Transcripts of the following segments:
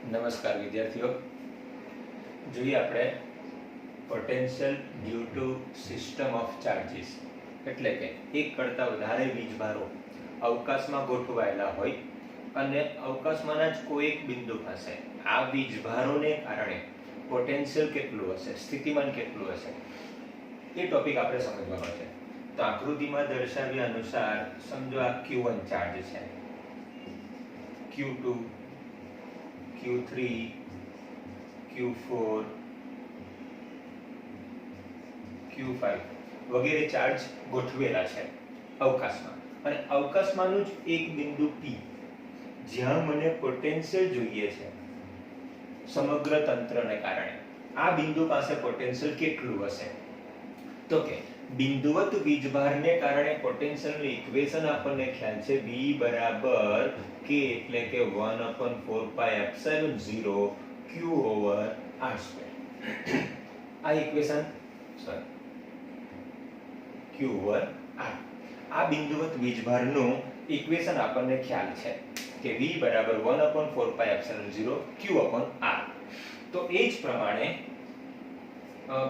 નમસ્કાર વિદ્યાર્થીઓ, જોઈએ આપણે potential due to system of charges, એટલે કે એક કરતાં વધારે વીજભારો અવકાશમાં ગોઠવાયેલા હોય અને અવકાશમાંના જ કોઈ એક બિંદુ પાસે આ વીજભારોને કારણે પોટેન્શિયલ કેટલું હશે, સ્થિતિમાન કેટલું હશે, એ ટોપિક આપણે સમજવાનો છે. તો આકૃતિમાં દર્શાવ્યા અનુસાર સમજો આ Q1 ચાર્જ છે, Q2, Q3, Q4, Q5 વગેરે ચાર્જ ગોઠવેલા છે અવકાશમાં, અને અવકાશમાંનું જ એક બિંદુ P જ્યાં મને પોટેન્શિયલ જોઈએ છે સમગ્ર તંત્રને કારણે. આ બિંદુ પાસે પોટેન્શિયલ કેટલું હશે? તો કે બિંદુવત વીજભારને કારણે પોટેન્શિયલનું ઇક્વેશન આપણને ખ્યાલ છે, V બરાબર K એટલે કે 1/4πε0 Q over r². આ ઇક્વેશન Q over r. આ બિંદુવત વીજભારનું ઇક્વેશન આપણને ખ્યાલ છે કે V બરાબર 1/4πε0 Q upon r. તો એ જ પ્રમાણે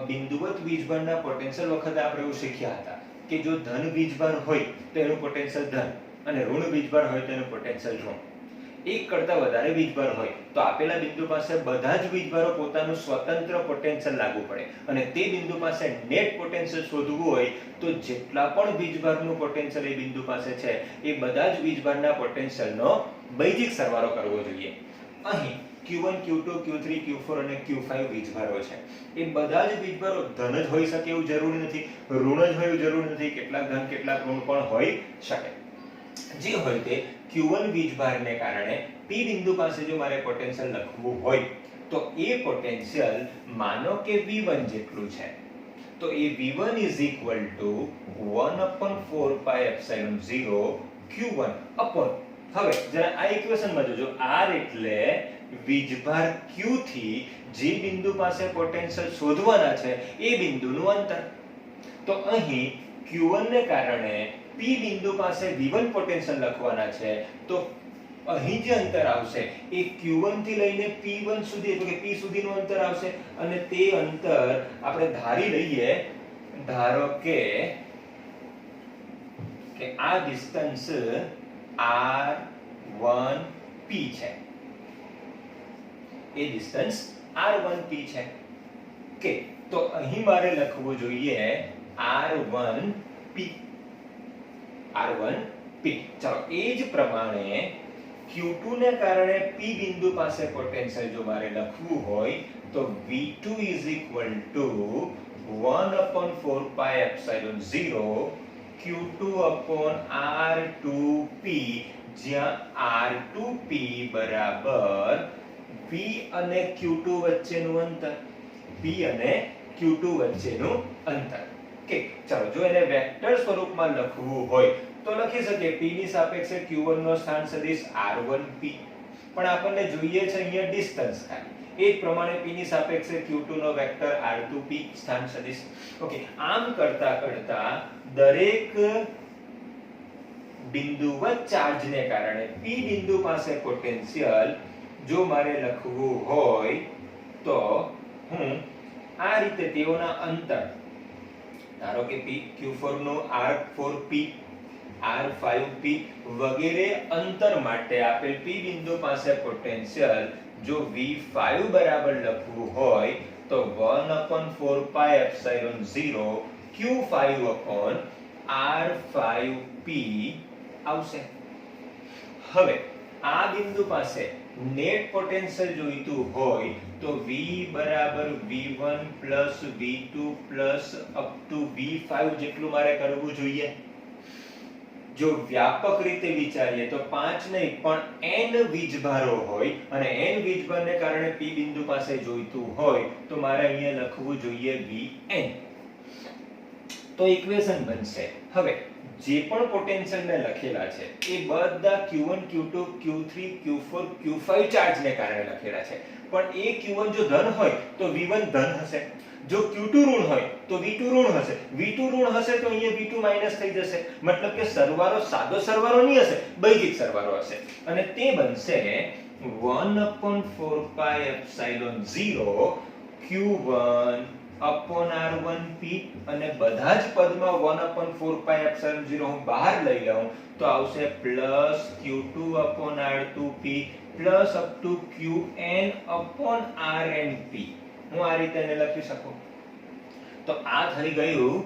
બિંદુવત વીજભારના પોટેન્શિયલ વખતે આપણે એવું શીખ્યા હતા કે જો ધન વીજભાર હોય તો એનું પોટેન્શિયલ ધન અને ઋણ વીજભાર હોય તો એનું પોટેન્શિયલ ઋણ. એક કરતાં વધારે વીજભાર હોય તો આપેલા બિંદુ પાસે બધા જ વીજભારો પોતાનું સ્વતંત્ર પોટેન્શિયલ લાગુ પડે, અને તે બિંદુ પાસે નેટ પોટેન્શિયલ શોધવું હોય તો જેટલા પણ વીજભારનું પોટેન્શિયલ એ બિંદુ પાસે છે એ બધા જ વીજભારના પોટેન્શિયલનો બૈજિક સરવાળો કરવો જોઈએ. અહીં Q1, Q2, Q3, Q4 અને Q5 વીજભારો છે. એ બધા જ વીજભારો ધન જ હોઈ શકે એવું જરૂરી નથી, ઋણ જ હોય એવું જરૂરી નથી, કેટલાક ધન કેટલાક ઋણ પણ હોઈ શકે. જે હોય તે Q1 વીજભારને કારણે P બિંદુ પાસે જો મારે પોટેન્શિયલ લખવું હોય તો એ પોટેન્શિયલ માનો કે V1 જેટલું છે, તો એ V1 1/4πε0 Q1 upon, હવે જરા આ ઇક્વેશનમાં જોજો, R એટલે વીજભાર Q થી જે બિંદુ પાસે પોટેન્શિયલ શોધવાના છે એ બિંદુનું અંતર. તો અહીં Q1 ને કારણે P બિંદુ પાસે V1 પોટેન્શિયલ લખવાના છે, તો અહીં જે અંતર આવશે એ Q1 થી લઈને P1 સુધી એટલે કે P સુધીનું અંતર આવશે, અને તે અંતર આપણે ધારી લઈએ, ધારો કે આ ડિસ્ટન્સ R1P છે, એ ડિસ્ટન્સ R1P છે કે તો અહીં મારે લખવું જોઈએ R1P. ચાલો એ જ પ્રમાણે Q2 ને કારણે P બિંદુ પાસે પોટેન્શિયલ જો મારે લખવું હોય તો V2 1/4πε0 Q2 upon R2P, જ્યાં R2P બરાબર P અને Q2 વચ્ચેનું અંતર, P અને Q2 વચ્ચેનું અંતર. કે ચાલો જો એને વેક્ટર સ્વરૂપમાં લખવું હોય તો લખી શકીએ P ની સાપેક્ષે Q1 નો સ્થાન સદિશ R1P, પણ આપણને જોઈએ છે અહીંયા ડિસ્ટન્સ ખાલી. એ જ પ્રમાણે P ની સાપેક્ષે Q2 નો વેક્ટર R2P સ્થાન સદિશ. ઓકે, આમ કરતા કરતા દરેક બિંદુવત ચાર્જને કારણે P બિંદુ પાસે પોટેન્શિયલ જો મારે લખવું હોય તો હું આ રીતે તેઓના અંતર, ધારો કે Q4 નું R4P, R5P વગેરે અંતર માટે આપેલ P બિંદુ પાસે પોટેન્શિયલ જો V5 બરાબર લખવું હોય તો 1/4πε0 Q5 upon R5P આવશે. હવે આ બિંદુ પાસે નેટ પોટેન્શિયલ જોઈતું હોય તો V બરાબર V1 plus V2 plus up to V5 જેટલું મારે કરવું જોઈએ. જો વ્યાપક રીતે વિચારીએ તો 5 નહીં પણ n વીજભારો હોય અને n વીજભારને કારણે P બિંદુ પાસે જોઈતું હોય તો મારે અહીંયા લખવું જોઈએ Vn. તો ઇક્વેશન બનશે, હવે જે પણ પોટેન્શિયલ મેં લખેલા છે એ બધા Q1, Q2, Q3, Q4, Q5 ચાર્જને કારણે લખેલા છે, પણ એ Q1 જો ધન હોય તો V1 ધન હશે, જો Q2 ઋણ હોય તો V2 ઋણ હશે, V2 ઋણ હશે તો અહીંયા V2 માઈનસ થઈ જશે, મતલબ કે સરવાળો સાદો સરવાળો નહીં હશે, બૈજિક સરવાળો હશે, અને તે બનશે 1/4 પાઈ એપ્સિલોન 0 q1 upon r1p અને બધા જ પદમાં 1/4 પાઈ એપ્સિલોન 0 હું બહાર લઈ લઉં તો આવશે plus q2 upon r2p plus up to qn upon rnp. હું આ રીતે એને લખી શકું. તો આ થઈ ગયું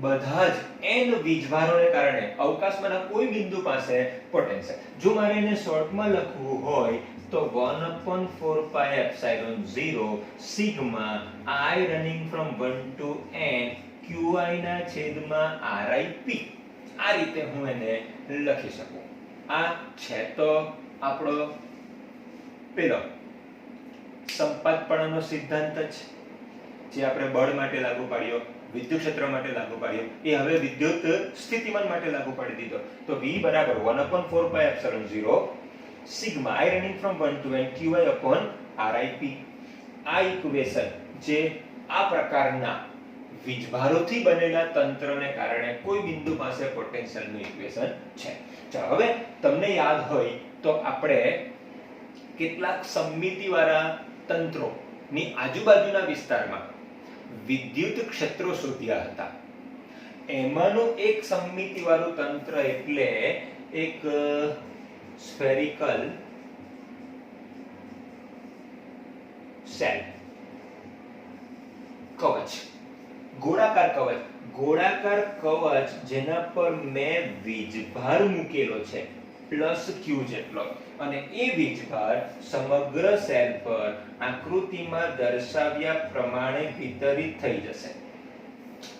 બધા જ n વીજભારોને કારણે અવકાશમાંના કોઈ બિંદુ પાસે પોટેન્શિયલ. જો મારે એને શોર્ટમાં લખવું હોય તો 1/4 પાઈ epsilon 0 sigma i running from 1 to n qi ના છેદમાં rip. આ રીતે હું એને લખી શકું. આ છે તો આપણો પેલો સંપાતપણાનો સિદ્ધાંત જે આપણે બળ માટે લાગુ પાડ્યો, વિદ્યુત ક્ષેત્ર માટે લાગુ પાડ્યો, એ હવે વિદ્યુત સ્થિતિમાન માટે લાગુ પાડી દીધો. તો v બરાબર 1/4 પાઈ epsilon 0 sigma i running from 1 to n qi upon rip. આ ઇક્વેશન જે આ પ્રકારના વીજભારોથી બનેલા તંત્રને કારણે કોઈ બિંદુ પાસે પોટેન્શિયલનું ઇક્વેશન છે. ચાલો હવે તમને યાદ હોય તો આપણે કેટલાક સમમિતિવાળા તંત્રોની આજુબાજુના વિસ્તારમાં વિદ્યુત ક્ષેત્રો શોધ્યા હતા. એમાંનું એક સમમિતિવાળું તંત્ર એટલે એક સ્ફેરિકલ સેલ, કવચ, ગોળાકાર કવચ. ગોળાકાર કવચ જેના પર મેં વીજભાર મૂકેલો છે પ્લસ q જેટલો, અને એ વીજભાર સમગ્ર સેલ પર આકૃતિમાં દર્શાવ્યા પ્રમાણે વિતરિત થઈ જશે.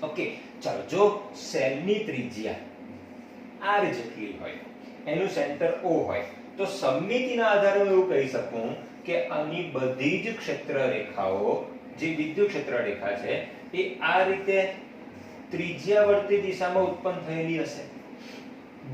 ઓકે, ચાલો. જો સેલની ત્રિજ્યા r જેટલી હોય, એનું સેન્ટર O હોય, તો સમમિતિના આધારે હું એવું કહી શકું કે આની બધી જ ક્ષેત્ર રેખાઓ જે વિદ્યુત ક્ષેત્ર રેખા છે એ આ રીતે ત્રિજ્યાવર્તી દિશામાં ઉત્પન્ન થયેલી હશે.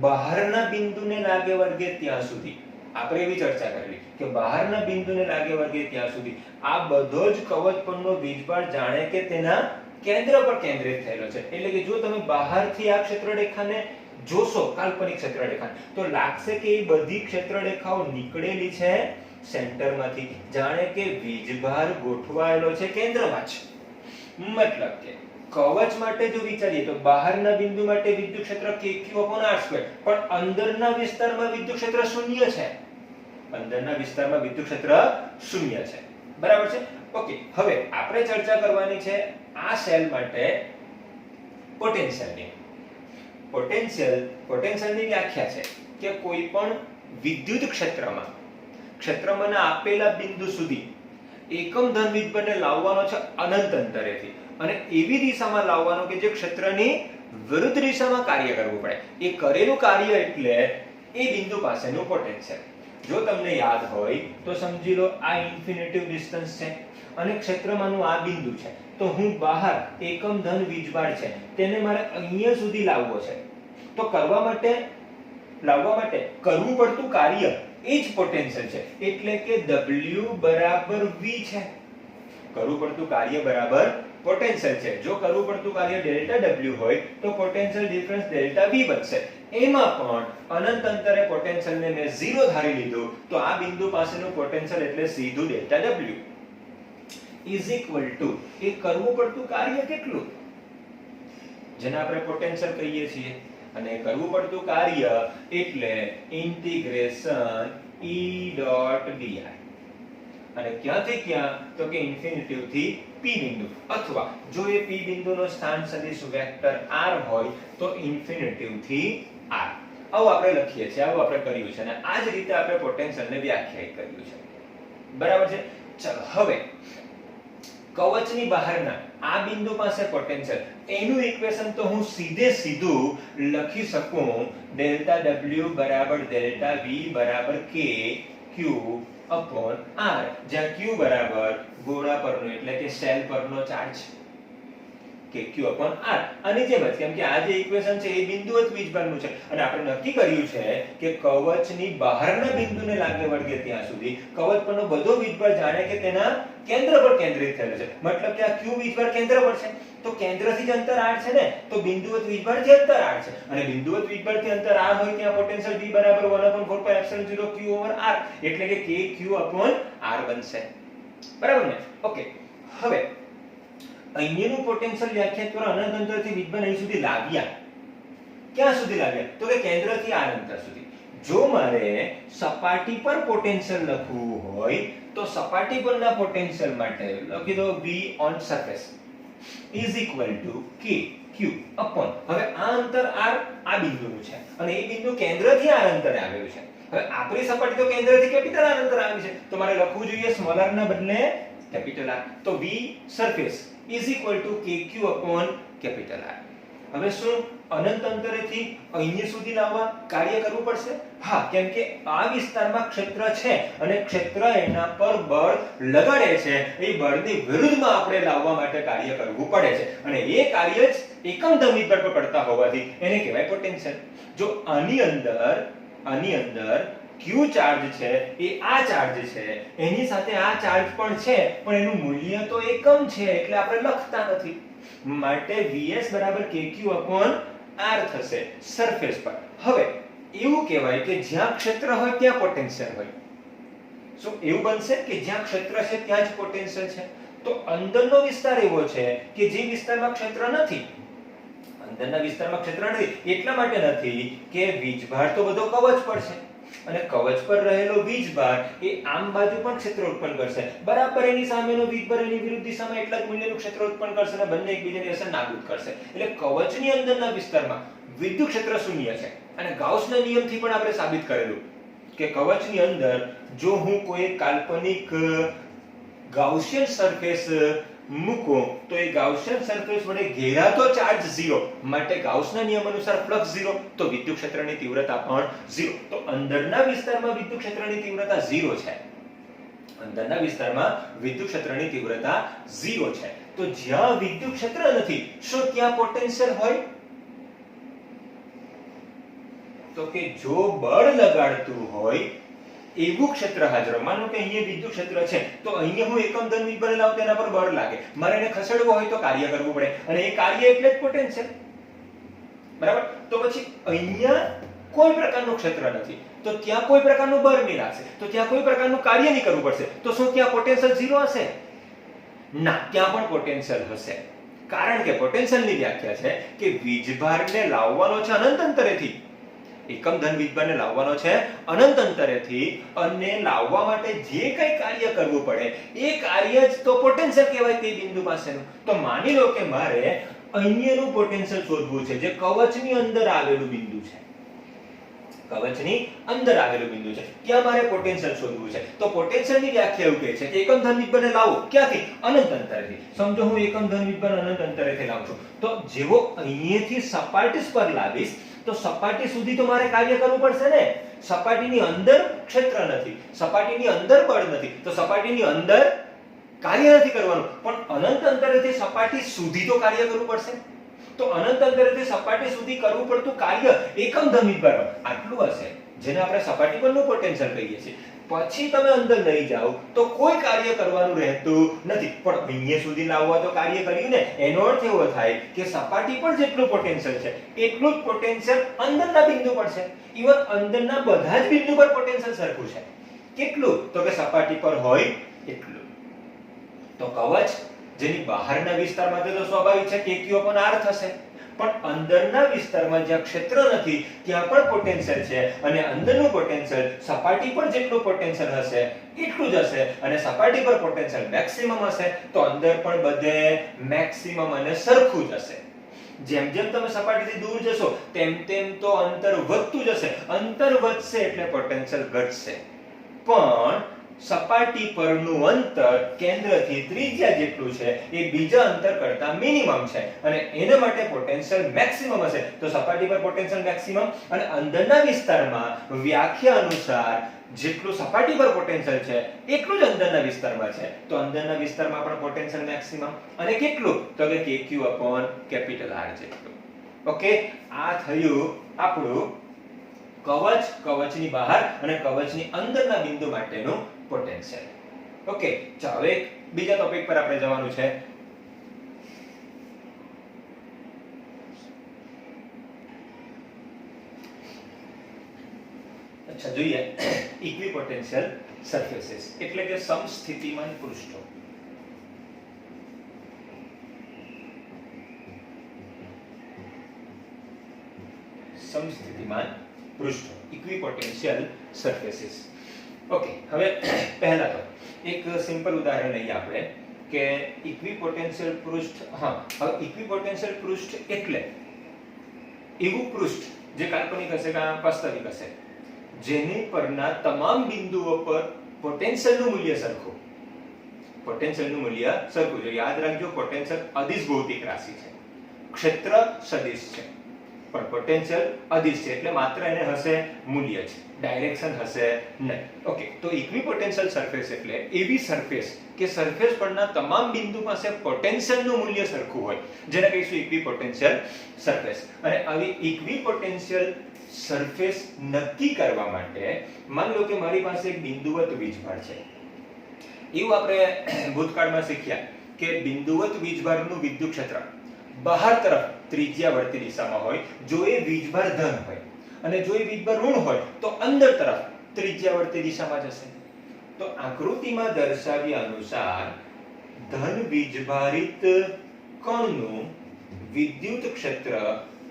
બહારના બિંદુને લાગે વર્ગે ત્યાં સુધી આપણે એવી ચર્ચા કરેલી કે બહારના બિંદુને લાગે વર્ગે ત્યાં સુધી આ બધો જ કવચ પરનો વીજભાર જાણે કે તેના કેન્દ્ર પર કેન્દ્રિત થયેલો છે. એટલે કે જો તમે બહારથી આ ક્ષેત્રરેખાને જોશો, કાલ્પનિક ક્ષેત્રરેખા, તો લાગશે કે એ બધી ક્ષેત્રરેખાઓ નીકળેલી છે સેન્ટરમાંથી, જાણે કે વીજભાર ગોઠવાયેલો છે કેન્દ્રમાં જ. મતલબ કે કવચ માટે જો વિચારીએ તો બહારના બિંદુ માટે વિદ્યુત ક્ષેત્ર kq/r², પણ અંદરના વિસ્તારમાં વિદ્યુત ક્ષેત્ર શૂન્ય છે. અંદરના વિસ્તારમાં વિદ્યુત ક્ષેત્ર શૂન્ય છે. બરાબર છે? ઓકે, હવે આપણે ચર્ચા કરવાની છે આ સેલ માટે પોટેન્શિયલની. પોટેન્શિયલની વ્યાખ્યા છે કે કોઈ પણ વિદ્યુત ક્ષેત્રમાંના આપેલા બિંદુ સુધી એકમ ધન વીજભારને લાવવાનો છે અનંત અંતરેથી, અને એવી દિશામાં લાવવાનો કે જે ક્ષેત્રની વિરુદ્ધ દિશામાં કાર્ય કરવું પડે. એ કરેલું કાર્ય એટલે એ બિંદુ પાસેનું પોટેન્શિયલ. જો તમને યાદ હોય તો સમજી લો આ ઇન્ફિનિટિવ ડિસ્ટન્સ છે અને ક્ષેત્રમાંનું આ બિંદુ છે. તો હું બહાર એકમ ધન વીજભાર છે તેને મારે અહીંયા સુધી લાવવો છે. તો લાવવા માટે કરવું પડતું કાર્ય એ જ પોટેન્શિયલ છે. એટલે કે W બરાબર V છે. કરવું પડતું કાર્ય બરાબર પોટેન્શિયલ છે. જો કરવું પડતું કાર્ય ડેલ્ટા W હોય તો પોટેન્શિયલ ડિફરન્સ ડેલ્ટા V બનશે. એમાં પણ અનંત અંતરે પોટેન્શિયલને મેં 0 ધારી લીધું, તો આ બિંદુ પાસેનું પોટેન્શિયલ એટલે સીધું delta W is equal to એ કરવું પડતું કાર્ય કેટલું, જેને આપણે પોટેન્શિયલ કહીએ છીએ, અને કરવું પડતું કાર્ય એટલે ઇન્ટિગ્રેશન E ડોટ di. અને ક્યાંથી ક્યાં? તો કે ઇન્ફિનિટિવ થી P બિંદુ, અથવા જો એ P બિંદુનો સ્થાન સદિશ વેક્ટર r હોય તો ઇન્ફિનિટિવ થી r. આવું આપણે લખીએ છીએ, આવું આપણે કર્યું છે, અને આ જ રીતે આપણે પોટેન્શિયલને વ્યાખ્યાયિત કર્યું છે. બરાબર છે? ચલો, હવે કવચની બહારના આ બિંદુ પાસે પોટેન્શિયલ, એનું ઇક્વેશન તો હું સીધું લખી શકું ડેલ્ટા W બરાબર ડેલ્ટા V બરાબર k q upon r, જ્યાં q બરાબર ગોળા પરનો એટલે કે સેલ પરનો ચાર્જ. kq/r આની જેમ જ, કેમ કે આ જે ઇક્વેશન છે એ બિંદુવત વીજભારનું છે અને આપણે નક્કી કર્યું છે કે કવચની બહારના બિંદુને લાગે વળગે ત્યાં સુધી કવચ પરનો બધો વીજભાર જાણે કે તેના કેન્દ્ર પર કેન્દ્રિત થયેલો છે, મતલબ કે આ q વીજભાર કેન્દ્ર પર છે તો કેન્દ્રથી જ અંતર r છે ને, તો બિંદુવત વીજભારથી અંતર r છે અને બિંદુવત વીજભારથી અંતર r હોય ત્યાં પોટેન્શિયલ V બરાબર 1/4πε0 q/r એટલે કે kq/r બનશે, બરાબર ને? ઓકે, હવે અહીંયાનું પોટેન્શિયલ વ્યાખ્યાયિત કરો અનંત અંતરથી વીજભાર અહીં સુધી લાવ્યા, ક્યાં સુધી લાવ્યા? તો કે કેન્દ્રથી r અંતર સુધી. જો મારે સપાટી પર પોટેન્શિયલ લખવું હોય તો સપાટી પરના પોટેન્શિયલ માટે લખી દો V on surface is equal to kq upon, હવે આ અંતર r આ બિંદુનું છે અને એ બિંદુ કેન્દ્રથી r અંતરે આવેલું છે. હવે આપણી સપાટી તો કેન્દ્રથી કેપિટલ r અંતરે આવેલી છે તો મારે લખવું જોઈએ સ્મોલ r ના બદલે કેપિટલ R, તો V surface is equal to kq upon capital R. હવે શું અનંત અંતરેથી અહીં સુધી લાવવા કાર્ય કરવું પડશે? હા, કેમ કે આ વિસ્તારમાં ક્ષેત્ર છે અને ક્ષેત્ર એના પર બળ લગાડે છે, એ બળની વિરુદ્ધમાં આપણે લાવવા માટે કાર્ય કરવું પડે છે અને એ કાર્ય જ એકમ ધન વીજભાર પર કરતા હોવાથી એને કહેવાય પોટેન્શિયલ. જો આની અંદર q ચાર્જ છે એ આ ચાર્જ છે, એની સાથે આ ચાર્જ પણ છે પણ એનું મૂલ્ય તો એકમ છે એટલે આપણે લખતા નથી, માટે vs બરાબર kq/r થશે સરફેસ પર. હવે એવું કહેવાય કે જ્યાં ક્ષેત્ર હોય ત્યાં પોટેન્શિયલ હોય. શું એવું બનશે કે જ્યાં ક્ષેત્ર છે ત્યાં જ પોટેન્શિયલ છે? તો અંદરનો વિસ્તાર એવો છે કે જે વિસ્તારમાં ક્ષેત્ર નથી, અંદરના વિસ્તારમાં ક્ષેત્ર નથી એટલા માટે નથી કે વીજભાર તો બધો કવચ પર છે અને કવચ પર રહેલો વીજભાર એ આમ બાજુ પણ ક્ષેત્ર ઉત્પન્ન કરશે, બરાબર એની સામેનો વીજભાર એની વિરુદ્ધ દિશામાં એટલા જ મૂલ્યનું ક્ષેત્ર ઉત્પન્ન કરશે અને બંને એકબીજાની અસર નાબૂદ કરશે. એટલે કવચની અંદરના વિસ્તારમાં વિદ્યુત ક્ષેત્ર શૂન્ય છે અને ગાઉસના નિયમથી પણ આપણે સાબિત કરેલું કે કવચની અંદર જો હું કોઈ કાલ્પનિક ગાઉસિયન સરફેસ મૂકો તો એ ગાઉસિયન સરફેસ વડે ઘેરાતો ચાર્જ 0, માટે ગાઉસના નિયમ અનુસાર ફ્લક્સ 0 તો વિદ્યુત ક્ષેત્રની તીવ્રતા પણ 0. તો અંદરના વિસ્તારમાં વિદ્યુત ક્ષેત્રની તીવ્રતા 0 છે, અંદરના વિસ્તારમાં વિદ્યુત ક્ષેત્રની તીવ્રતા 0 છે. તો જ્યાં વિદ્યુત ક્ષેત્ર નથી શું ત્યાં પોટેન્શિયલ હોય? તો કે જો બળ લગાડતું હોય એવું ક્ષેત્ર હાજર, માનો કે અહીંયા વિદ્યુત ક્ષેત્ર છે તો અહીંયા હું એકમ ધન વીજભાર લાવું તેના પર બળ લાગે, મારે એને ખસેડવો હોય તો કાર્ય કરવું પડે અને એ કાર્ય એટલે જ પોટેન્શિયલ, બરાબર? તો પછી અહીંયા કોઈ પ્રકારનું ક્ષેત્ર નથી તો ત્યાં કોઈ પ્રકારનું બળ નહીં લાગશે, તો ત્યાં કોઈ પ્રકારનું કાર્ય નહીં કરવું પડશે, તો શું ત્યાં પોટેન્શિયલ 0 હશે? ના, ત્યાં પણ પોટેન્શિયલ હશે, કારણ કે પોટેન્શિયલની વ્યાખ્યા છે કે વીજભારને લાવવાનો છે અનંત અંતરેથી, એકમ ધન વીજભારને લાવવાનો છે અનંત અંતરેથી અને લાવવા માટે જે કંઈ કાર્ય કરવું પડે એ કાર્ય જ તો પોટેન્શિયલ કહેવાય તે બિંદુ પાસેનું. તો માની લો કે મારે અહીંયાનું પોટેન્શિયલ શોધવું છે જે કવચની અંદર આવેલું બિંદુ છે, કવચની અંદર આવેલું બિંદુ છે ત્યાં મારે પોટેન્શિયલ શોધવું છે. તો પોટેન્શિયલની વ્યાખ્યા એવું કહે છે કે એકમ ધન વીજભારને લાવો ક્યાંથી? અનંત અંતરેથી. સમજો હું એકમ ધન વીજભાર અનંત અંતરેથી લાવું છું તો જેવો અહીંયાથી સપાટી પર લાવીશ તો સપાટી સુધી તો મારે કાર્ય કરવું પડશે ને, સપાટીની અંદર ક્ષેત્ર નથી, સપાટીની અંદર બળ નથી તો સપાટીની અંદર કાર્ય નથી કરવાનું, પણ અનંત અંતરેથી સપાટી સુધી તો કાર્ય કરવું પડશે. તો અનંત અંતરેથી સપાટી સુધી કરવું પડતું કાર્ય એકમ ધન વીજભાર આટલું હશે જેને આપણે સપાટી પરનું પોટેન્શિયલ કહીએ છીએ. પછી તમે અંદર લઈ જાઓ તો કોઈ કાર્ય કરવાનું રહેતું નથી, પણ અહીંયા સુધી લાવવા તો કાર્ય કર્યું ને. એનો અર્થ એવો થાય કે સપાટી પર જેટલું પોટેન્શિયલ છે એટલું જ પોટેન્શિયલ અંદરના બિંદુ પર છે. ઇવન અંદરના બધા જ બિંદુ પર પોટેન્શિયલ સરખું છે. કેટલું? તો કે સપાટી પર હોય એટલું. તો કવચ જેની બહારના વિસ્તારમાં તો સ્વાભાવિક છે kq/r થશે, પણ અંદરના વિસ્તારમાં જ્યાં ક્ષેત્ર નથી ત્યાં પણ પોટેન્શિયલ છે અને અંદરનું પોટેન્શિયલ સપાટી પર જેટલું પોટેન્શિયલ હશે એટલું જ હશે અને સપાટી પર પોટેન્શિયલ મેક્સિમમ હશે તો અંદર પણ બધે મેક્સિમમ અને સરખું જ હશે. જેમ જેમ તમે સપાટીથી દૂર જશો તેમ તેમ તો અંતર વધતું જશે, અંતર વધશે એટલે પોટેન્શિયલ ઘટશે, પણ સપાટી પરનું અંતર કેન્દ્રથી ત્રિજ્યા જેટલું છે એ બીજા અંતર કરતા મિનિમમ છે અને એના માટે પોટેન્શિયલ મેક્સિમમ હશે. તો સપાટી પર પોટેન્શિયલ મેક્સિમમ અને અંદરના વિસ્તારમાં વ્યાખ્યા અનુસાર જેટલું સપાટી પર પોટેન્શિયલ છે એટલું જ અંદરના વિસ્તારમાં છે. તો અંદરના વિસ્તારમાં પણ પોટેન્શિયલ મેક્સિમમ અને કેટલું? તો કે kq R જેટલું. ઓકે, આ થયું આપણું કવચની બહાર અને કવચની અંદરના બિંદુ માટેનું પોટેન્શિયલ. ઓકે, ચાલો હવે બીજા ટોપિક પર આપણે જવાનું છે. અચ્છા, જોઈએ ઇક્વિપોટેન્શિયલ સરફેસીસ એટલે કે સમસ્થિતિમાન પૃષ્ઠો. સમસ્થિતિમાન પૃષ્ઠો, ઇક્વિપોટેન્શિયલ સરફેસીસ. ઓકે, હવે પહેલા તો એક સિમ્પલ ઉદાહરણ લઈએ આપણે કે ઇક્વિપોટેન્શિયલ પૃષ્ઠ. હવે ઇક્વિપોટેન્શિયલ પૃષ્ઠ એટલે એવું પૃષ્ઠ જે કાલ્પનિક હશે કે વાસ્તવિક હશે, જેની પરના તમામ બિંદુઓ પર પોટેન્શિયલનું મૂલ્ય સરખું. પોટેન્શિયલનું મૂલ્ય સરખું છે. યાદ રાખજો, પોટેન્શિયલ અદિશ ભૌતિક રાશિ છે, ક્ષેત્ર સદિશ છે, પણ પોટેન્શિયલ અદિશ છે એટલે માત્ર એને હશે મૂલ્ય છે, ડાયરેક્શન હશે નહીં. ઓકે, તો ઇક્વિપોટેન્શિયલ સરફેસ એટલે એવી સરફેસ કે સરફેસ પરના તમામ બિંદુ પાસે પોટેન્શિયલનું મૂલ્ય સરખું હોય, જેને કહીશું ઇક્વિપોટેન્શિયલ સરફેસ. અને આવી ઇક્વિપોટેન્શિયલ સરફેસ નક્કી કરવા માટે માન લો કે મારી પાસે એક બિંદુવત વીજભાર છે. એવું આપણે ભૂતકાળમાં શીખ્યા કે બિંદુવત વીજભારનું વિદ્યુત ક્ષેત્ર બહાર તરફ ત્રિજ્યાવર્તી દિશામાં હોય જો એ વીજભાર ધન હોય, અને જો એ વીજભાર ઋણ હોય તો અંદર તરફ ત્રિજ્યાવર્તી દિશામાં જશે. તો આકૃતિમાં દર્શાવ્યા અનુસાર ધન વીજભારિત કણનું વિદ્યુત ક્ષેત્ર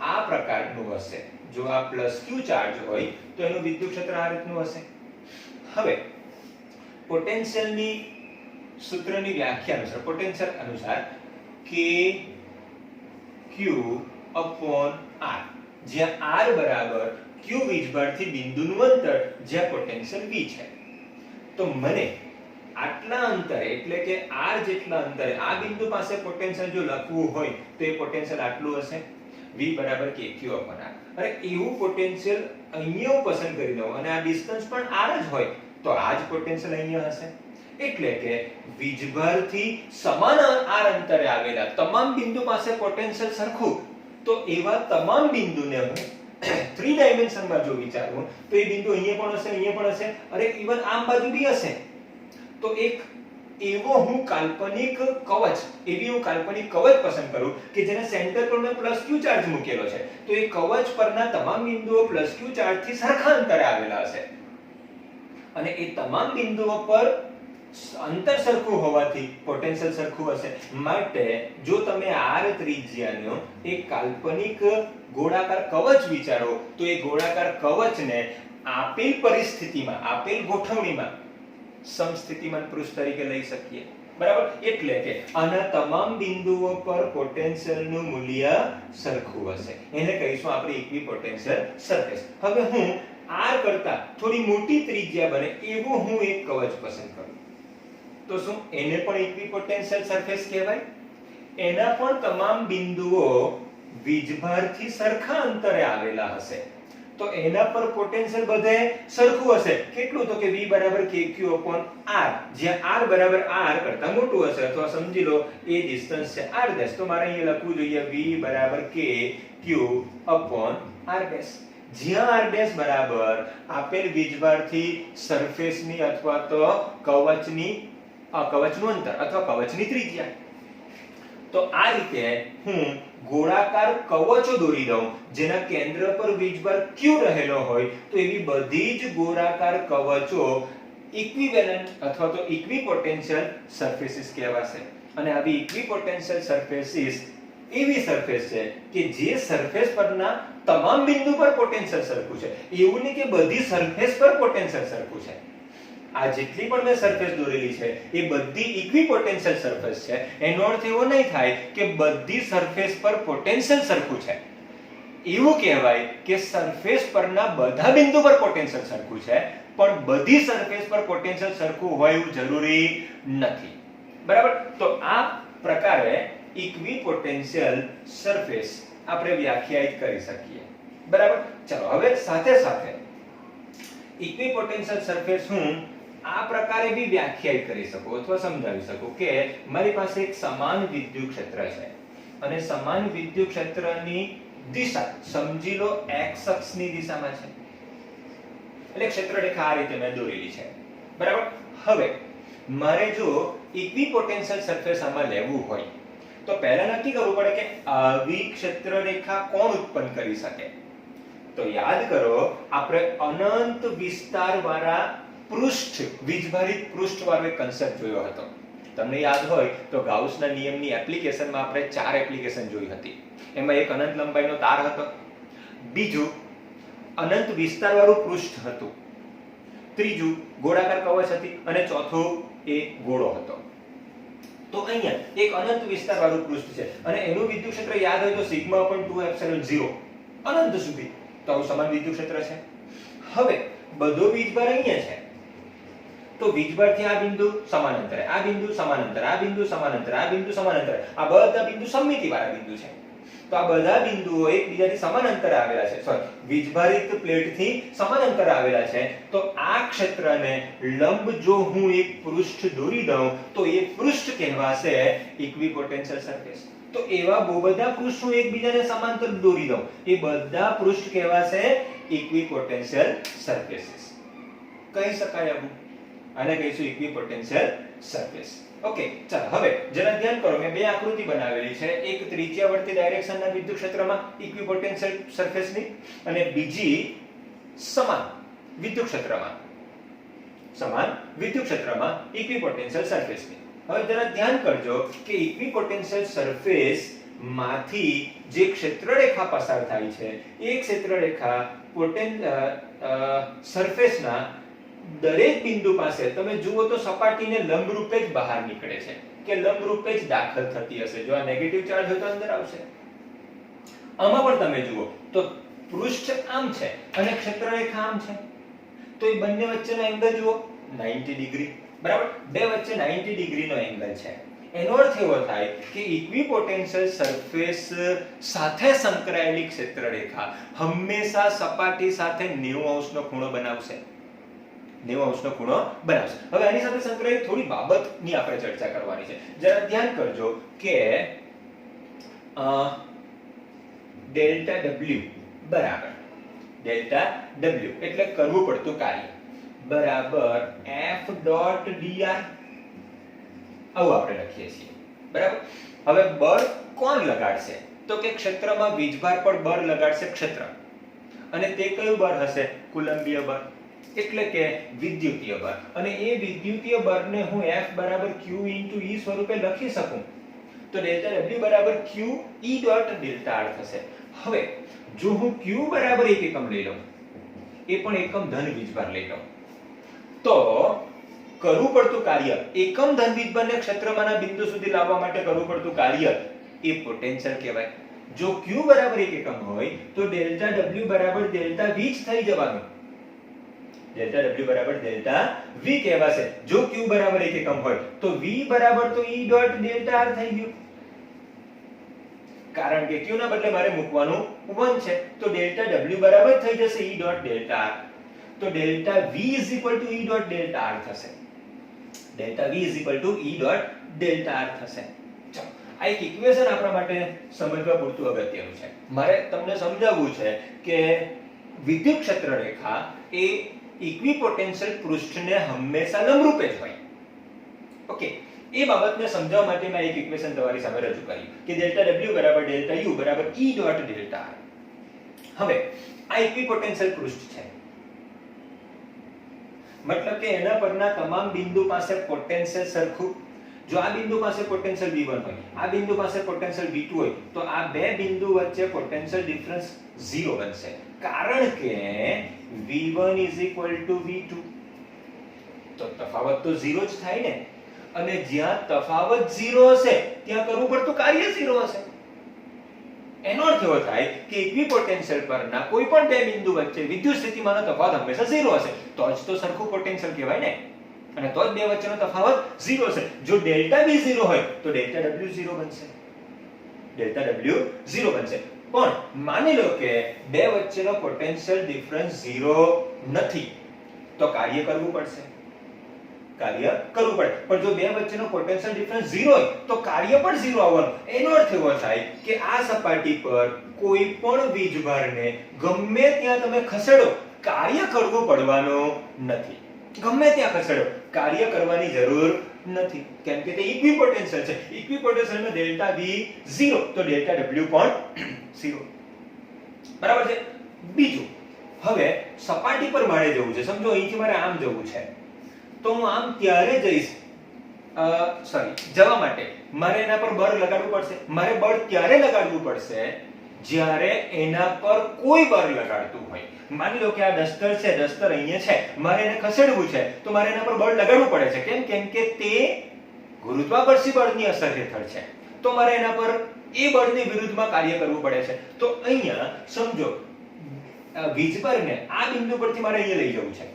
આ પ્રકારનું હશે. જો આ +q ચાર્જ હોય તો એનું વિદ્યુત ક્ષેત્ર આ રીતનું હશે. હવે પોટેન્શિયલની સૂત્રની વ્યાખ્યા અનુસાર, પોટેન્શિયલ અનુસાર k q r, જ્યાં r બરાબર q વીજભારથી બિંદુનું અંતર, જ્યાં પોટેન્શિયલ v છે. તો મને આટલા અંતરે એટલે કે r જેટલા અંતરે આ બિંદુ પાસે પોટેન્શિયલ જો લખવું હોય તો એ પોટેન્શિયલ આટલું હશે, v બરાબર kq r. અરે એવું પોટેન્શિયલ અહીંયા હું પસંદ કરી દઉં અને આ ડિસ્ટન્સ પણ r જ હોય તો આ જ પોટેન્શિયલ અહીંયા હશે. એટલે કે વીજભારથી સમાન r અંતરે આવેલા તમામ બિંદુ પાસે પોટેન્શિયલ સરખું. તો એવા તમામ બિંદુને હું 3 ડાયમેન્શનમાં જો વિચારું તો એ બિંદુ અહીંયા પણ હશે, અહીંયા પણ હશે, અરે ઇવન આમ બાજુ બી હશે. તો એક એવો હું કાલ્પનિક કવચ પસંદ કરું કે જેના સેન્ટર પર મેં +q ચાર્જ મૂકેલો છે. તો એ કવચ પરના તમામ બિંદુઓ +q ચાર્જથી સરખા અંતરે આવેલા હશે અને એ તમામ બિંદુઓ પર અંતર સરખું હોવાથી પોટેન્શિયલ સરખું હશે. માટે જો તમે r ત્રિજ્યાનો એક કાલ્પનિક ગોળાકાર કવચ વિચારો તો એ ગોળાકાર કવચને આપેલ પરિસ્થિતિમાં, આપેલ ગોઠવણીમાં સમસ્થિતિમાન પૃષ્ઠ તરીકે લઈ શકીએ. બરાબર? એટલે કે આના તમામ બિંદુઓ પર પોટેન્શિયલનું મૂલ્ય સરખું હશે. એને કહીશું આપણે ઇક્વિપોટેન્શિયલ સરફેસ. હવે હું r કરતા થોડી મોટી ત્રિજ્યા બને એવું હું એક કવચ પસંદ કરું તો શું એને પણ ઇક્વિપોટેન્શિયલ સરફેસ કહેવાય? એના પણ તમામ બિંદુઓ વીજભારથી સરખા અંતરે આવેલા હશે તો એના પર પોટેન્શિયલ બધે સરખું હશે. કેટલું? તો કે v બરાબર kq r, જ્યાં r બરાબર r કરતા મોટું હશે અથવા સમજી લો એ ડિસ્ટન્સ છે r ડેશ. તો મારે અહીંયા લખવું જોઈએ v બરાબર kq r ડેશ, જ્યાં r ડેશ બરાબર આપેલ વીજભારથી સરફેસની અથવા તો કવચનું અંતર અથવા કવચની ત્રિજ્યા. તો આ રીતે હું ગોળાકાર કવચો દોરી દઉં જેના કેન્દ્ર પર વીજભાર q રહેલો હોય તો એવી બધી જ ગોળાકાર કવચો ઇક્વિવેલન્ટ અથવા તો ઇક્વિપોટેન્શિયલ સરફેસીસ કહેવાશે. અને આવી ઇક્વિપોટેન્શિયલ સરફેસીસ એવી સરફેસ છે કે જે સરફેસ પરના તમામ બિંદુ પર પોટેન્શિયલ સરખું છે. એવું નહીં કે બધી સરફેસ પર પોટેન્શિયલ સરખું છે. આ જેટલી પણ મેં સરફેસ દોરેલી છે એ બધી ઇક્વિપોટેન્શિયલ સરફેસ છે. એનો અર્થ એવો નહીં થાય કે બધી સરફેસ પર પોટેન્શિયલ સરખું છે. એવું કહેવાય કે સરફેસ પરના બધા બિંદુ પર પોટેન્શિયલ સરખું છે, પણ બધી સરફેસ પર પોટેન્શિયલ સરખું હોય એવું જરૂરી નથી. બરાબર? તો આ પ્રકારે ઇક્વિપોટેન્શિયલ સરફેસ આપણે વ્યાખ્યાયિત કરી શકીએ. બરાબર? ચલો હવે સાથે સાથે ઇક્વિપોટેન્શિયલ સરફેસ હું આ પ્રકારે બી વ્યાખ્યાયિત કરી શકું અથવા સમજાવી શકું કે મારી પાસે એક સમાન વિદ્યુત ક્ષેત્ર છે અને સમાન વિદ્યુત ક્ષેત્રની દિશા સમજી લો x અક્ષની દિશામાં છે. એટલે ક્ષેત્ર રેખા આ રીતે મેં દોરેલી છે. બરાબર? હવે મારે જો ઇક્વિપોટેન્શિયલ સરફેસ આમાં લેવું હોય તો પહેલા નક્કી કરવું પડે કે આવી ક્ષેત્ર રેખા કોણ ઉત્પન્ન કરી શકે. તો યાદ કરો આપણે અનંત વિસ્તારવાળા પૃષ્ઠ, વીજભારિત પૃષ્ઠ વાળો એક કન્સેપ્ટ જોયો હતો. તમને યાદ હોય તો ગાઉસના નિયમની એપ્લિકેશનમાં આપણે 4 એપ્લિકેશન જોઈ હતી. એમાં એક અનંત લંબાઈનો તાર હતો, બીજું અનંત વિસ્તારવાળું પૃષ્ઠ હતું, ત્રીજું ગોળાકાર કવચ હતી અને ચોથું એ ગોળો હતો. તો અહીંયા એક અનંત વિસ્તારવાળું પૃષ્ઠ છે અને એનું વિદ્યુત ક્ષેત્ર યાદ હોય તો સિગ્મા અપોન 2 અનંત સુધી. તો આવું સમાન વિદ્યુત ક્ષેત્ર છે. હવે બધો વીજભાર અહીંયા છે તો વીજભારથી આ બિંદુ સમાંતરે, આ બિંદુ સમાંતરે, આ બિંદુ સમાંતરે, આ બિંદુ સમાંતરે, આ બધા બિંદુ સમમિતિવાળા બિંદુ છે. તો આ બધા બિંદુઓ એકબીજાથી સમાંતરે આવેલા છે, સોરી વીજભારિત પ્લેટથી સમાંતરે આવેલા છે. તો આ ક્ષેત્રને લંબ જો હું એક પૃષ્ઠ દોરી દઉં તો એ પૃષ્ઠ કહેવાશે ઇક્વિપોટેન્શિયલ સરફેસ. તો એવા બહુ બધા પૃષ્ઠ હું એકબીજાને સમાંતર દોરી દઉં, એ બધા પૃષ્ઠ કહેવાશે ઇક્વિપોટેન્શિયલ સરફેસીસ. કહી શકાય આવું. આને કહીશું ઇક્વિપોટેન્શિયલ સરફેસ. ઓકે, ચાલો હવે જરા ધ્યાન કરો, મેં બે આકૃતિ બનાવેલી છે. એક ત્રિજ્યાવર્તી ડાયરેક્શનના વિદ્યુત ક્ષેત્રમાં ઇક્વિપોટેન્શિયલ સરફેસની અને બીજી સમાન વિદ્યુત ક્ષેત્રમાં, સમાન વિદ્યુત ક્ષેત્રમાં ઇક્વિપોટેન્શિયલ સરફેસની. હવે જરા ધ્યાન કરજો કે ઇક્વિપોટેન્શિયલ સરફેસ માંથી જે ક્ષેત્રરેખા પસાર થાય છે એ ક્ષેત્રરેખા સરફેસના દરેક બિંદુ પાસે તમે જુઓ તો સપાટીને લંબરૂપે જ બહાર નીકળે છે કે લંબરૂપે જ દાખલ થતી હશે. જો આ નેગેટિવ ચાર્જ હોય તો અંદર આવશે. આમાં પણ તમે જુઓ તો પૃષ્ઠ આમ છે અને ક્ષેત્રરેખા આમ છે, તો એ બંને વચ્ચેનો એંગલ જુઓ 90 ડિગ્રી. બરાબર? બે વચ્ચે 90 ડિગ્રીનો એંગલ છે. એનો અર્થ એવો થાય કે ઇક્વિપોટેન્શિયલ સરફેસ સાથે સંકળાયેલી ક્ષેત્રરેખા હંમેશા સપાટી સાથે 90 અંશનો ખૂણો બનાવશે. 90 અંશનો ખૂણો બનાવશે. હવે આની સાથે સંકળાયેલી થોડી બાબતની આપણે ચર્ચા કરવાની છે. જરા ધ્યાન કરજો કે ડેલ્ટા W બરાબર, ડેલ્ટા W એટલે કરવું પડતું કાર્ય બરાબર F ડોટ dr, આવું આપણે લખીએ છીએ. બરાબર? હવે બળ કોણ લગાડશે? તો કે ક્ષેત્રમાં વીજભાર પર બળ લગાડશે ક્ષેત્ર. અને તે કયું બળ હશે? કુલંબીય બળ, એટલે કે વિદ્યુતીય બળ. અને એ વિદ્યુતીય બળને હું F બરાબર Q * E સ્વરૂપે લખી શકું. તો ડેલ્ટા W બરાબર Q E dot delta R થશે. હવે જો હું Q બરાબર 1 એકમ લઈ લઉં, એ પણ એકમ ધન વીજભાર લઈ લઉં, તો કરવું પડતું કાર્ય એકમ ધન વીજભારને ક્ષેત્રમાંના બિંદુ સુધી લાવવા માટે કરવું પડતું કાર્ય એ પોટેન્શિયલ કહેવાય. જો Q બરાબર 1 એકમ હોય તો ડેલ્ટા W બરાબર ડેલ્ટા V જ થઈ જવાનું. ડેલ્ટા W બરાબર ડેલ્ટા V કહેવાશે. જો Q બરાબર 1 એકમ હોય તો V બરાબર તો E ડોટ ડેલ્ટા R થઈ ગયું. કારણ કે Q ના બદલે મારે મૂકવાનું 1 છે, તો ડેલ્ટા W બરાબર થઈ જશે E ડોટ ડેલ્ટા R. તો delta V = E dot delta R થશે. Delta V = E dot delta R થશે. ચાલો, આ એક ઇક્વેશન આપણા માટે સમજવા પૂરતું અગત્યનું છે. મારે તમને સમજાવવું છે કે વિદ્યુત ક્ષેત્ર રેખા એ ઇક્વિપોટેન્શિયલ પૃષ્ઠને હંમેશા લંબરૂપે જ હોય. ઓકે, એ બાબતને સમજાવવા માટે મેં એક ઇક્વેશન તમારી સામે રજૂ કરી કે ડેલ્ટા W બરાબર ડેલ્ટા U બરાબર E ડોટ ડેલ્ટા R. હવે આ ઇક્વિપોટેન્શિયલ પૃષ્ઠ છે, મતલબ કે એના પરના તમામ બિંદુ પાસે પોટેન્શિયલ સરખું. જો આ બિંદુ પાસે પોટેન્શિયલ V1 હોય, આ બિંદુ પાસે પોટેન્શિયલ V2 હોય, તો આ બે બિંદુ વચ્ચે પોટેન્શિયલ ડિફરન્સ 0 બનશે, કારણ કે V1 = V2. તો તફાવત તો 0 જ થાય ને. અને જ્યાં તફાવત 0 હશે ત્યાં કરવું પડતું કાર્ય 0 હશે. એનો અર્થ એવો થાય કે ઇક્વિપોટેન્શિયલ પરના કોઈ પણ બે બિંદુ વચ્ચે વિદ્યુત સ્થિતિમાનનો તફાવત હંમેશા 0 હશે. તો જ તો સરખું પોટેન્શિયલ કહેવાય ને, અને તો જ બે વચ્ચેનો તફાવત 0 હશે. જો ડેલ્ટા V 0 હોય તો ડેલ્ટા W 0 બનશે. ડેલ્ટા W 0 બનશે. પણ માની લો કે બે વચ્ચેનો પોટેન્શિયલ ડિફરન્સ 0 નથી, તો કાર્ય કરવું પડશે. પણ જો બે વચ્ચેનો પોટેન્શિયલ ડિફરન્સ 0 હોય તો કાર્ય પણ 0 આવવાનું. એનો અર્થ એવો થાય કે આ સપાટી પર કોઈ પણ વીજભારને ગમે ત્યાં તમે ખસેડો, કાર્ય કરવું પડવાનું નથી. ગમે ત્યાં ખસેડો, કાર્ય કરવાની જરૂર નથી, કેમ કે તે ઇક્વિપોટેન્શિયલ છે. ઇક્વિપોટેન્શિયલમાં ડેલ્ટા V 0 તો ડેલ્ટા W પણ 0. બરાબર છે. બીજું, હવે સપાટી પર મારે જવું છે. સમજો અહીંથી મારે આમ જવું છે, તો હું આમ ત્યારે જઈશ, જવા માટે મારે એના પર બળ લગાડવું પડશે. મારે બળ ત્યારે લગાડવું પડશે જ્યારે એના પર કોઈ બળ લગાડતું હોય. માની લો કે આ ડસ્ટર છે, ડસ્ટર અહીંયા છે, મારે એને ખસેડવું છે, તો મારે એના પર બળ લગાડવું પડે છે. કેમ કે તે ગુરુત્વાકર્ષી બળની અસર હેઠળ છે, તો મારે એના પર એ બળની વિરુદ્ધમાં કાર્ય કરવું પડે છે. તો અહીંયા સમજો વીજભારને આ બિંદુ પરથી મારે અહીંયા લઈ જવું છે,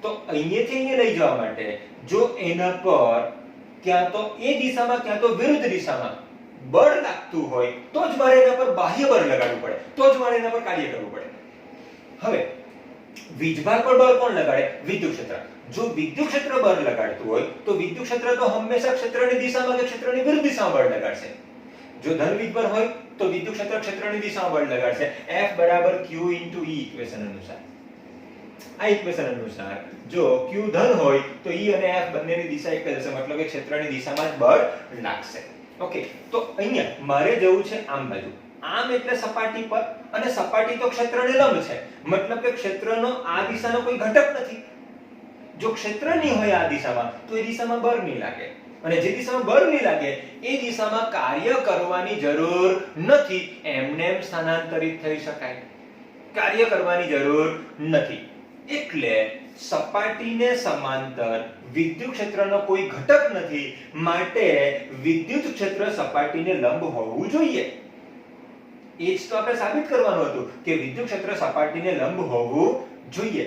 તો અહીંયાથી અહીંયા લઈ જવા માટે જો એના પર ક્યાં તો એ દિશામાં ક્યાં તો વિરુદ્ધ દિશામાં બળ લાગતું હોય તો જ મારે એના પર બાહ્ય બળ લગાડવું પડે, તો જ મારે એના પર કાર્ય કરવું પડે. હવે વીજભાર પર બળ કોણ લગાડે? વિદ્યુત ક્ષેત્ર. જો વિદ્યુત ક્ષેત્ર બળ લગાડતું હોય તો વિદ્યુત ક્ષેત્ર તો હંમેશા ક્ષેત્રની દિશામાં કે ક્ષેત્રની વિરુદ્ધ દિશામાં બળ લગાડશે. જો ધન વીજભાર હોય તો વિદ્યુત ક્ષેત્ર ક્ષેત્રની દિશામાં બળ લગાડશે. F = Q * E ઇક્વેશન અનુસાર. આ ઇક્વેશન અનુસાર જો Q ધન હોય તો E અને F બંનેની દિશા એક જ હશે, મતલબ કે ક્ષેત્રની દિશામાં જ બળ લાગશે. ઓકે, તો અહીંયા મારે જવું છે આમ બાજુ. આમ એટલે સપાટી પર, અને સપાટી તો ક્ષેત્રને લંબ છે, મતલબ કે ક્ષેત્રનો આ દિશાનો કોઈ ઘટક નથી. જો ક્ષેત્ર નહીં હોય આ દિશામાં તો એ દિશામાં બળ નહીં લાગે, અને જે દિશામાં બળ નહીં લાગે એ દિશામાં કાર્ય કરવાની જરૂર નથી. એમનેમ સ્થાનાંતરિત થઈ શકાય, કાર્ય કરવાની જરૂર નથી. એટલે સપાટીને સમાંતર વિદ્યુત ક્ષેત્રનો કોઈ ઘટક નથી, માટે વિદ્યુત ક્ષેત્ર સપાટીને લંબ હોવું જોઈએ. એ જ તો આપણે સાબિત કરવાનું હતું કે વિદ્યુત ક્ષેત્ર સપાટીને લંબ હોવું જોઈએ.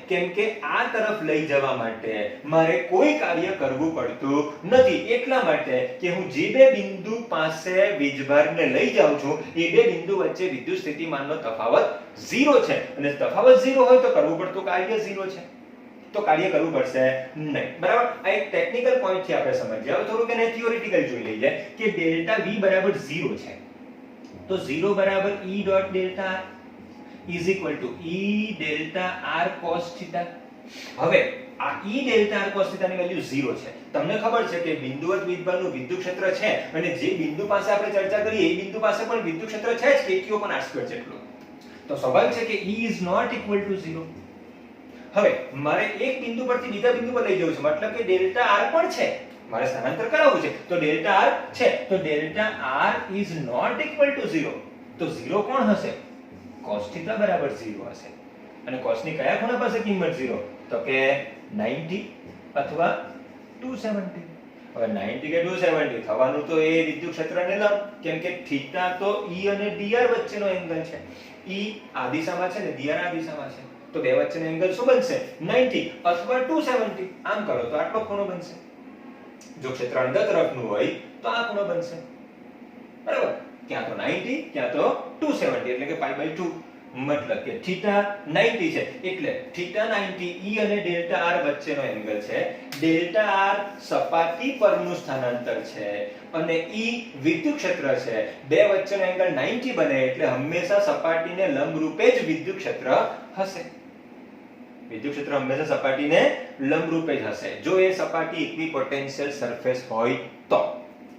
કેમ કે આ તરફ લઈ જવા માટે મારે કોઈ કાર્ય કરવું પડતું નથી. એટલા માટે કે હું જે બે બિંદુ પાસે વીજભારને લઈ જાઉં છું એ બે બિંદુ વચ્ચે વિદ્યુત સ્થિતિમાનનો તફાવત 0 છે, અને તફાવત 0 હોય તો કરવું પડતું કાર્ય 0 છે, તો કાર્ય કરવું પડશે નહીં. બરાબર. આ એક ટેકનિકલ પોઈન્ટ થી આપણે સમજીએ. હવે થોડુંક એને થિયોરેટિકલ જોઈ લઈએ કે ડેલ્ટા V = 0 છે, તો 0 = E dot delta R is equal to E delta R cos theta. હવે આ E delta R cos theta ની વેલ્યુ 0 છે. તમને ખબર છે કે બિંદુવત વીજભારનું વિદ્યુત ક્ષેત્ર છે, અને જે બિંદુ પાસે આપણે ચર્ચા કરી એ બિંદુ પાસે પણ વિદ્યુત ક્ષેત્ર છે જ, કે Q પણ R² જેટલું. તો સ્વાભાવિક છે કે E is not equal to 0. હવે મારે એક બિંદુ પરથી બીજા બિંદુ પર લઈ જવું છે, મતલબ કે ડેલ્ટા R પણ છે, મારે સ્થાનાંતર કરાવવું છે, તો ડેલ્ટા R છે, તો delta R is not equal to 0. તો 0 કોણ હશે? cos θ = 0 હશે. અને cos ની કયા ખૂણા પાસે કિંમત 0? તો કે 90 અથવા 270. હવે 90 કે 270 થવાનું તો એ વિદ્યુત ક્ષેત્રને લંબ, કેમ કે θ તો E અને dr વચ્ચેનો એંગલ છે. E આ દિશામાં છે ને dr આ દિશામાં છે, તો બે વચ્ચેનો એંગલ શું બનશે? 90 અથવા 270. આમ કરો તો આટલો ખૂણો બનશે. જો ક્ષેત્ર અંદર તરફનું હોય તો આ ખૂણો બનશે. બરાબર. ક્યાં તો 90 ક્યાં તો 270, એટલે કે π/2. મતલબ કે θ 90 છે, એટલે θ 90 E અને ડેલ્ટા R વચ્ચેનો એંગલ છે. ડેલ્ટા R સપાટી પરનું સ્થાનાંતર છે, અને E વિદ્યુત ક્ષેત્ર છે. બે વચ્ચેનો એંગલ 90 બને એટલે હંમેશા સપાટીને લંબરૂપે જ વિદ્યુત ક્ષેત્ર હશે. વિદ્યુત ક્ષેત્ર હંમેશા સપાટીને લંબરૂપે જ હશે, જો એ સપાટી ઇક્વિપોટેન્શિયલ સરફેસ હોય તો.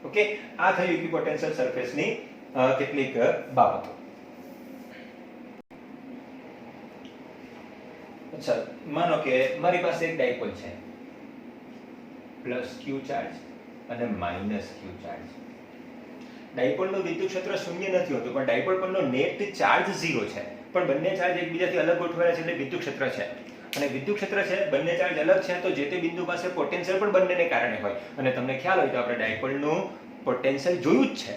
ઓકે, આ થઈ ઇક્વિપોટેન્શિયલ સરફેસની કેટલીક બાબતો. અચ્છા, માનો કે મારી પાસે એક ડાયપોલ છે, પ્લસ Q ચાર્જ અને માઈનસ Q ચાર્જ. ડાયપોલનું વિદ્યુત ક્ષેત્ર શૂન્ય નથી હોતું, પણ ડાયપોલ પરનો નેટ ચાર્જ 0 છે. પણ બંને ચાર્જ એકબીજાથી અલગ ગોઠવાયેલા છે, એટલે વિદ્યુત ક્ષેત્ર છે. અને વિદ્યુત ક્ષેત્ર છે, બંને ચાર્જ અલગ છે, તો જે તે બિંદુ પાસે પોટેન્શિયલ પણ બંનેને કારણે હોય. અને તમને ખ્યાલ હોય તો આપણે ડાયપોલનું પોટેન્શિયલ જોયું જ છે.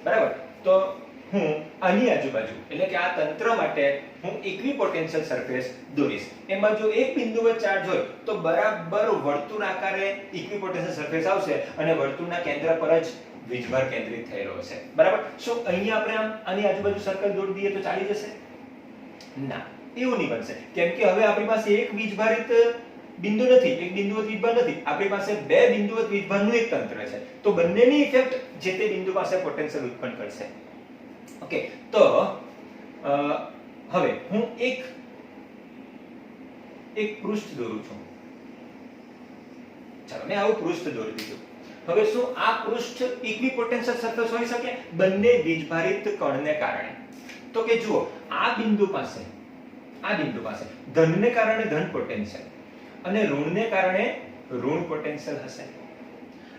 બરાબર. તો હું આની આજુબાજુ એટલે કે આ તંત્ર માટે હું ઇક્વિપોટેન્શિયલ સરફેસ દોરીશ. એમાં જો એક બિંદુ પર ચાર્જ હોય તો બરાબર વર્તુળ આકારે ઇક્વિપોટેન્શિયલ સરફેસ આવશે અને વર્તુળના કેન્દ્ર પર જ વીજભાર કેન્દ્રિત થયેલો હશે. બરાબર. સો અહીંયા આપણે આની આજુબાજુ સર્કલ દોરી દઈએ તો ચાલી જશે? ના, એવું નહીં બનશે. કેમ કે હવે આપણી પાસે એક વીજભારિત બિંદુ નથી, એક બિંદુવત વીજભાર નથી. આપણી પાસે બે બિંદુવત વીજભારનું એક તંત્ર છે. તો બંનેની ઇફેક્ટ જે તે બિંદુ પાસે પોટેન્શિયલ ઉત્પન્ન કરશે. ઓકે, તો હવે હું એક પૃષ્ઠ દોરું છું. ચાલો મેં આવું પૃષ્ઠ દોરી દીધું. હવે શું આ પૃષ્ઠ ઇક્વિપોટેન્શિયલ સરફેસ હોઈ શકે? બંને વીજભારિત કણને કારણે. તો કે જુઓ, આ બિંદુ પાસે ધનને કારણે ધન પોટેન્શિયલ અને ઋણને કારણે ઋણ પોટેન્શિયલ હશે.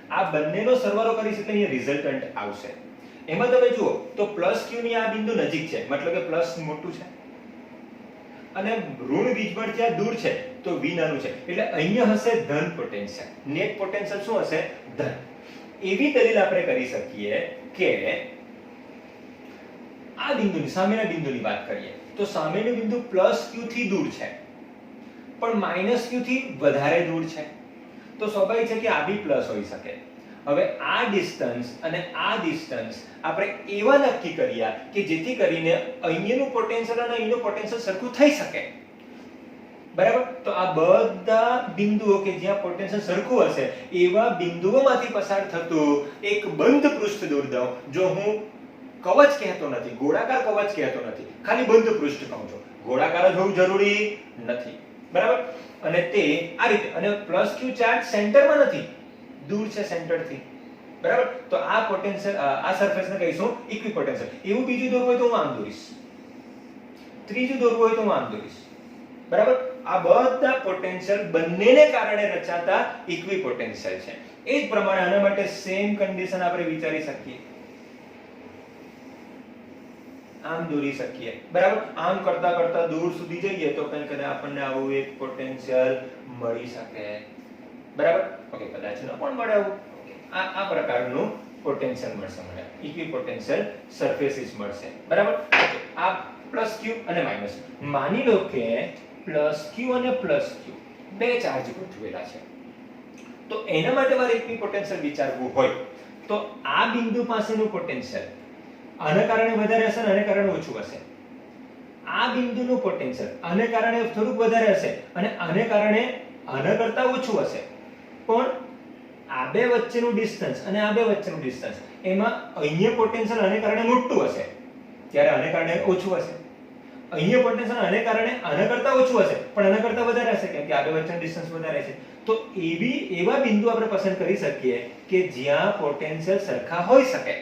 આ બંનેનો સરવાળો કરીશ એટલે અહીંયા રિઝલ્ટન્ટ આવશે. એમાં તમે જુઓ તો પ્લસ q ની આ બિંદુ નજીક છે, મતલબ કે પ્લસ મોટું છે અને ઋણ વીજભાર જ્યાં દૂર છે તો v નાનું છે, એટલે અહીંયા હશે ધન પોટેન્શિયલ. નેટ પોટેન્શિયલ શું હશે? ધન. એવી દલીલ આપણે કરી શકીએ કે આ બિંદુની સામેના બિંદુની વાત કરીએ તો સામેનું બિંદુ પ્લસ q થી દૂર છે પણ માઈનસ q થી વધારે દૂર છે. તો સ્વાભાવિક છે કે આ બી પ્લસ હોઈ શકે. હવે આ ડિસ્ટન્સ અને આ ડિસ્ટન્સ આપણે એવા નક્કી કર્યા કે જેથી કરીને અહીંયાનું પોટેન્શિયલ અને અહીંનું પોટેન્શિયલ સરખું થઈ શકે. બરાબર. તો આ બધા બિંદુઓ કે જ્યાં પોટેન્શિયલ સરખું હશે એવા બિંદુઓમાંથી પસાર થતું એક બંધ પૃષ્ઠ દોરી દઉં. જો હું કવચ કહેતો નથી, ગોળાકાર કવચ કહેતો નથી, ખાલી બંધ પૃષ્ઠ કહું છું. ગોળાકાર જ હોવું જરૂરી નથી. બરાબર. અને તે આ રીતે, અને પ્લસ q ચાર્જ સેન્ટરમાં નથી, દૂર છે સેન્ટરથી. બરાબર. તો આ પોટેન્શિયલ આ સરફેસને કહીશું ઇક્વિપોટેન્શિયલ. એવું બીજું દોરવું હોય તો હું આમ દોરીશ, ત્રીજું દોરવું હોય તો હું આમ દોરીશ. બરાબર. આ બધા પોટેન્શિયલ બંનેને કારણે રચાતા ઇક્વિપોટેન્શિયલ છે. એ જ પ્રમાણે આના માટે સેમ કન્ડિશન આપણે વિચારી શકીએ. આમ દોરી શકીએ. બરાબર. આમ કરતા કરતા દૂર સુધી જઈએ તો કંઈક આપણને આવું એક પોટેન્શિયલ મળી શકે. બરાબર. ઓકે, કદાચ ન પણ મળે આવું. આ પ્રકારનું પોટેન્શિયલ મળશે મને. ઇક્વિપોટેન્શિયલ સરફેસીસ મળશે. બરાબર. આ પ્લસ q અને માઈનસ. માની લો કે પ્લસ q અને પ્લસ q બે ચાર્જ ગોઠવેલા છે. તો એના માટે મારે ઇક્વિપોટેન્શિયલ વિચારવું હોય તો આ બિંદુ પાસેનું પોટેન્શિયલ આના કારણે વધારે હશે અને આના કારણે ઓછું હશે. આ બિંદુનું પોટેન્શિયલ આને કારણે થોડુંક વધારે હશે અને આને કારણે આના કરતા ઓછું હશે. પણ આ બે વચ્ચેનું ડિસ્ટન્સ અને આ બે વચ્ચેનું ડિસ્ટન્સ એમાં અહીંયા પોટેન્શિયલ આને કારણે મોટું હશે ત્યારે આને કારણે ઓછું હશે. અહીંયા પોટેન્શિયલ આને કારણે આના કરતા ઓછું હશે પણ આના કરતા વધારે હશે કેમ કે આ બે વચ્ચેનું ડિસ્ટન્સ વધારે છે. તો એવા બિંદુ આપણે પસંદ કરી શકીએ કે જ્યાં પોટેન્શિયલ સરખા હોઈ શકે.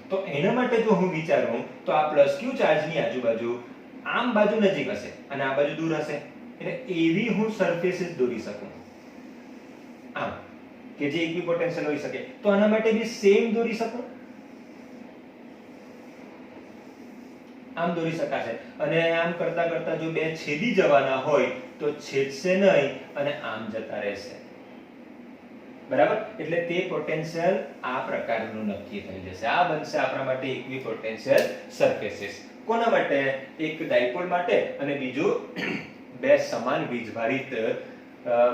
તો એના માટે જો હું વિચારું તો આ પ્લસ q ચાર્જની આજુબાજુ આમ બાજુ નજીક હશે અને આ બાજુ દૂર હશે. એટલે એવી હું સરફેસીસ દોરી શકું આમ કે જે ઇક્વિપોટેન્શિયલ હોઈ શકે. તો આના માટે બી સેમ દોરી શકું. આમ દોરી શકાશે અને આમ કરતા કરતા જો બે છેદી જવાના હોય તો છેદશે નહીં અને આમ જતા રહેશે. બરાબર. એટલે તે પોટેન્શિયલ આ પ્રકારનું નક્કી થઈ જશે. આ બનશે આપણા માટે ઇક્વિપોટેન્શિયલ સરફેસીસ. કોના માટે? એક ડાયપોલ માટે અને બીજું બે સમાન વીજભારિત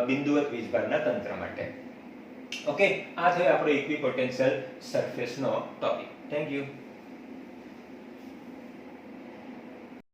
બિંદુવત વીજભારના તંત્ર માટે. ઓકે, આ થયો આપણો ઇક્વિપોટેન્શિયલ સરફેસનો ટોપિક. Thank you.